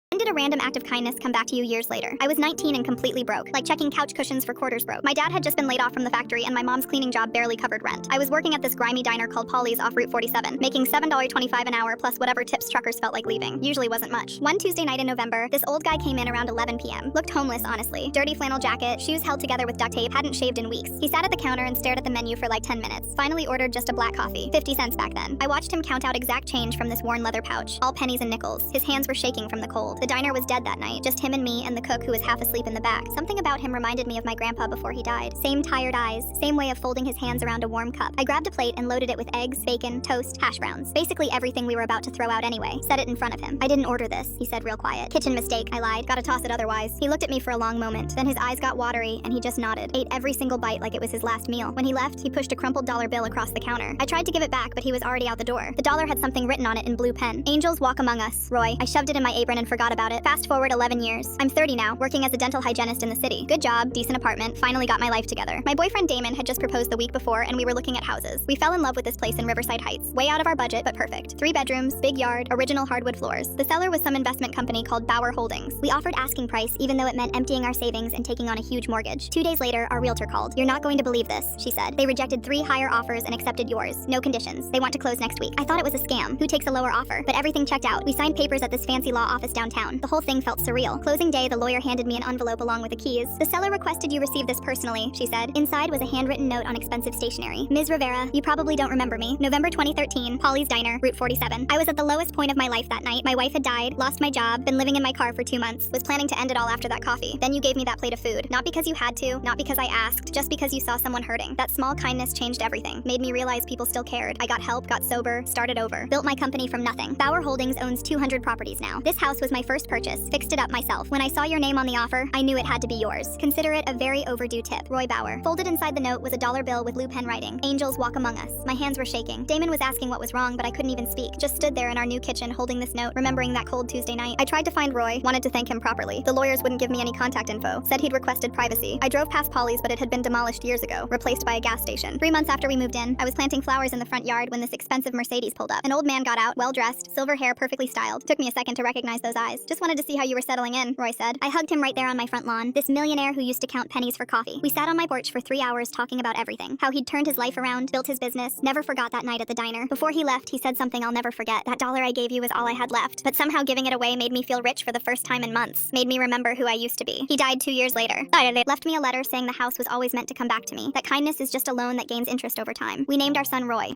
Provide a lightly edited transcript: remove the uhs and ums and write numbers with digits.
When did a random act of kindness come back to you years later? I was 19 and completely broke, like checking couch cushions for quarters broke. My dad had just been laid off from the factory and my mom's cleaning job barely covered rent. I was working at this grimy diner called Polly's off Route 47, making $7.25 an hour plus whatever tips truckers felt like leaving. Usually wasn't much. One Tuesday night in November, this old guy came in around 11 p.m. Looked homeless, honestly. Dirty flannel jacket, shoes held together with duct tape, hadn't shaved in weeks. He sat at the counter and stared at the menu for like 10 minutes. Finally ordered just a black coffee, 50 cents back then. I watched him count out exact change from this worn leather pouch, all pennies and nickels. His hands were shaking from the cold. The diner was dead that night, just him and me and the cook who was half asleep in the back. Something about him reminded me of my grandpa before he died. Same tired eyes, same way of folding his hands around a warm cup. I grabbed a plate and loaded it with eggs, bacon, toast, hash browns. Basically everything we were about to throw out anyway. Set it in front of him. I didn't order this, he said real quiet. Kitchen mistake, I lied. Gotta toss it otherwise. He looked at me for a long moment, then his eyes got watery and he just nodded. Ate every single bite like it was his last meal. When he left, he pushed a crumpled dollar bill across the counter. I tried to give it back, but he was already out the door. The dollar had something written on it in blue pen. Angels walk among us, Roy. I shoved it in my apron and forgot about it. Fast forward 11 years. I'm 30 now, working as a dental hygienist in the city. Good job, decent apartment, finally got my life together. My boyfriend Damon had just proposed the week before and we were looking at houses. We fell in love with this place in Riverside Heights. Way out of our budget, but perfect. 3 bedrooms, big yard, original hardwood floors. The seller was some investment company called Bauer Holdings. We offered asking price even though it meant emptying our savings and taking on a huge mortgage. 2 days later, our realtor called. You're not going to believe this, she said. They rejected 3 higher offers and accepted yours. No conditions. They want to close next week. I thought it was a scam. Who takes a lower offer? But everything checked out. We signed papers at this fancy law office downtown. The whole thing felt surreal. Closing day, the lawyer handed me an envelope along with the keys. The seller requested you receive this personally, she said. Inside was a handwritten note on expensive stationery. Ms. Rivera, you probably don't remember me. November 2013, Polly's Diner, Route 47. I was at the lowest point of my life that night. My wife had died, lost my job, been living in my car for 2 months, was planning to end it all after that coffee. Then you gave me that plate of food. Not because you had to, not because I asked, just because you saw someone hurting. That small kindness changed everything. Made me realize people still cared. I got help, got sober, started over. Built my company from nothing. Bauer Holdings owns 200 properties now. This house was my first purchase. Fixed it up myself. When I saw your name on the offer, I knew it had to be yours. Consider it a very overdue tip. Roy Bauer. Folded inside the note was a dollar bill with blue pen writing. Angels walk among us. My hands were shaking. Damon was asking what was wrong, but I couldn't even speak. Just stood there in our new kitchen holding this note, remembering that cold Tuesday night. I tried to find Roy, wanted to thank him properly. The lawyers wouldn't give me any contact info. Said he'd requested privacy. I drove past Polly's, but it had been demolished years ago, replaced by a gas station. 3 months after we moved in, I was planting flowers in the front yard when this expensive Mercedes pulled up. An old man got out, well-dressed, silver hair perfectly styled. Took me a second to recognize those eyes. Just wanted to see how you were settling in, Roy said. I hugged him right there on my front lawn. This millionaire who used to count pennies for coffee. We sat on my porch for 3 hours talking about everything. How he'd turned his life around, built his business, never forgot that night at the diner. Before he left, he said something I'll never forget. That dollar I gave you was all I had left. But somehow giving it away made me feel rich for the first time in months. Made me remember who I used to be. He died 2 years later. Left me a letter saying the house was always meant to come back to me. That kindness is just a loan that gains interest over time. We named our son Roy.